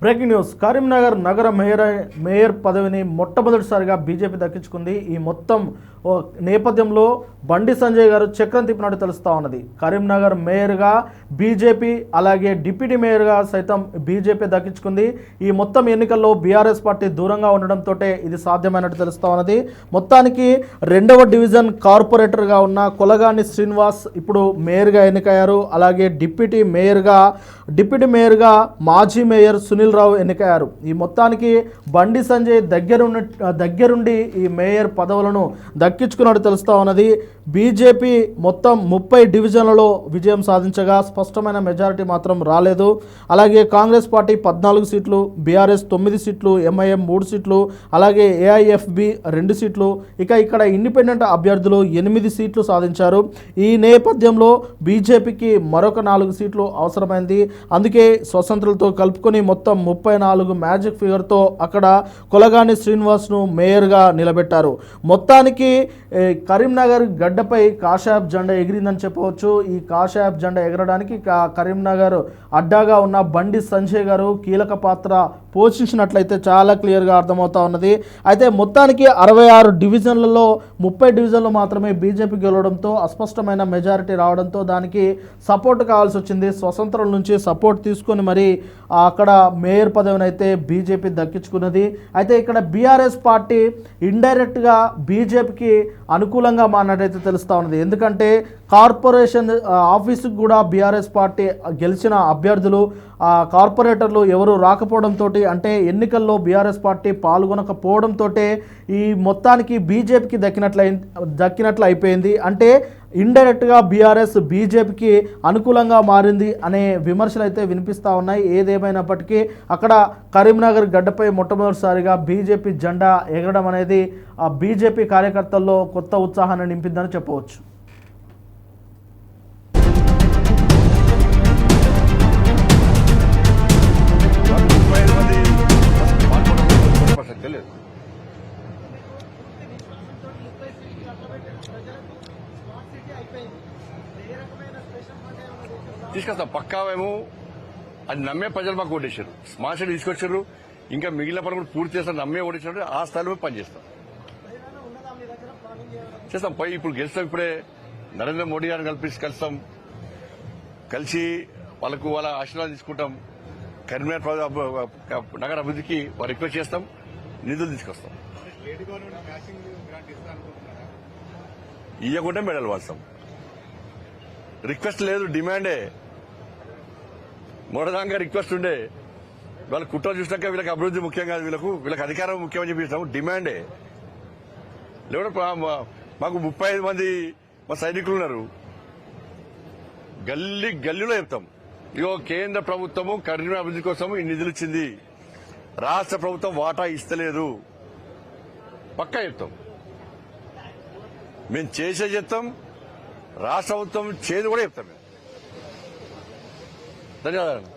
Breaking news. Karimnagar నగర mayor పదవిని మొట్టమొదటిసారిగా బీజేపీ దక్కించుకుంది. ఈ మొత్తం నేపథ్యంలో బండి సంజయ్ గారు చక్రం తిప్పినట్టు తెలుస్తూ ఉన్నది. కరీంనగర్ మేయర్గా బీజేపీ, అలాగే డిప్యూటీ మేయర్గా సైతం బీజేపీ దక్కించుకుంది. ఈ మొత్తం ఎన్నికల్లో బీఆర్ఎస్ పార్టీ దూరంగా ఉండడంతో ఇది సాధ్యమైనట్టు తెలుస్తూ ఉన్నది. మొత్తానికి 2వ డివిజన్ కార్పొరేటర్గా ఉన్న కొలగాని శ్రీనివాస్ ఇప్పుడు మేయర్గా ఎన్నికయ్యారు. అలాగే డిప్యూటీ మేయర్గా మాజీ మేయర్ సునీల్ రావు ఎన్నికయ్యారు. ఈ మొత్తానికి బండి సంజయ్ దగ్గరుండి ఈ మేయర్ పదవులను దక్కించుకున్నట్టు తెలుస్తూ ఉన్నది. బీజేపీ మొత్తం 30 డివిజన్లలో విజయం సాధించగా స్పష్టమైన మెజారిటీ మాత్రం రాలేదు. అలాగే కాంగ్రెస్ పార్టీ 14 సీట్లు, బీఆర్ఎస్ 9 సీట్లు, ఎంఐఎం 3 సీట్లు, అలాగే ఏఐఎఫ్బి 2 సీట్లు, ఇక్కడ ఇండిపెండెంట్ అభ్యర్థులు 8 సీట్లు సాధించారు. ఈ నేపథ్యంలో బీజేపీకి మరొక 4 సీట్లు అవసరమైంది. అందుకే స్వతంత్రులతో కలుపుకొని మొత్తం 34 మ్యాజిక్ ఫిగర్తో అక్కడ కొలగాని శ్రీనివాస్ను మేయర్గా నిలబెట్టారు. మొత్తానికి కరీంనగర్ గడ్డపై కాషాయప్ జెండా ఎగిరిందని చెప్పవచ్చు. ఈ కాషాయప్ జెండా ఎగరడానికి కరీంనగర్ అడ్డాగా ఉన్న బండి సంజయ్ గారు కీలక పాత్ర పోషించినట్లయితే చాలా క్లియర్గా అర్థమవుతా ఉన్నది. అయితే మొత్తానికి 66 డివిజన్లలో 30 డివిజన్లు మాత్రమే బీజేపీ గెలవడంతో అస్పష్టమైన మెజారిటీ రావడంతో దానికి సపోర్ట్ కావాల్సి వచ్చింది. స్వతంత్రం నుంచి సపోర్ట్ తీసుకొని మరి అక్కడ మేయర్ పదవిని అయితే బీజేపీ దక్కించుకున్నది. అయితే ఇక్కడ బీఆర్ఎస్ పార్టీ ఇండైరెక్ట్గా బీజేపీకి అనుకూలంగా మారినట్టయితే తెలుస్తూ ఉన్నది. ఎందుకంటే కార్పొరేషన్ ఆఫీసుకు కూడా బీఆర్ఎస్ పార్టీ గెలిచిన అభ్యర్థులు కార్పొరేటర్లు ఎవరు రాకపోవడంతో, అంటే ఎన్నికల్లో బీఆర్ఎస్ పార్టీ పాల్గొనకపోవడంతో ఈ మొత్తానికి బీజేపీకి దక్కినట్లు అయిపోయింది. అంటే ఇండైరెక్ట్గా బీఆర్ఎస్ బీజేపీకి అనుకూలంగా మారింది అనే విమర్శలు అయితే వినిపిస్తూ ఉన్నాయి. ఏదేమైనప్పటికీ అక్కడ కరీంనగర్ గడ్డపై మొట్టమొదటిసారిగా బీజేపీ జెండా ఎగరడం అనేది ఆ బీజేపీ కార్యకర్తల్లో కొత్త ఉత్సాహాన్ని నింపిందని చెప్పవచ్చు. తీసుకొస్తాం పక్కా. మేము అది నమ్మే ప్రజలు మాకు ఓటేశారు, స్మార్ట్ సిటీ తీసుకొచ్చారు. ఇంకా మిగిలిన పనులు కూడా పూర్తి చేస్తాం. నమ్మే ఓటేసినట్టు ఆ స్థాయిలో పనిచేస్తాం, చేస్తాం. ఇప్పుడు గెలుస్తాం. ఇప్పుడే నరేంద్ర మోడీ గారిని కలుస్తాం, కలిసి వాళ్ళ ఆశీర్వాదం తీసుకుంటాం. కరీంనగర్ నగర అభివృద్ధికి వారు రిక్వెస్ట్ చేస్తాం, నిధులు తీసుకొస్తాం. ఇవ్వకుండా మెడల్ వాస్తాం. రిక్వెస్ట్ లేదు, డిమాండే. మొదటిదాకా రిక్వెస్ట్ ఉండే, వాళ్ళ కుట్ర చూసినాక వీళ్ళకి అభివృద్ధి ముఖ్యం కాదు, వీళ్ళకి అధికారం ముఖ్యమని చెప్పి డిమాండే. లేకపోతే మాకు 35 మంది మా సైనికులు ఉన్నారు. గల్లీలో చెప్తాం, ఇగో కేంద్ర ప్రభుత్వము కరీంనగర్ అభివృద్ధి కోసం ఈ నిధులు ఇచ్చింది, రాష్ట్ర ప్రభుత్వం వాటా ఇస్తలేదు, పక్కా చెప్తాం. మేము చేసే చెప్తాం, రాష్ట్ర ప్రభుత్వం చేదు కూడా చెప్తాం. మేము ధన్యవాదాలు.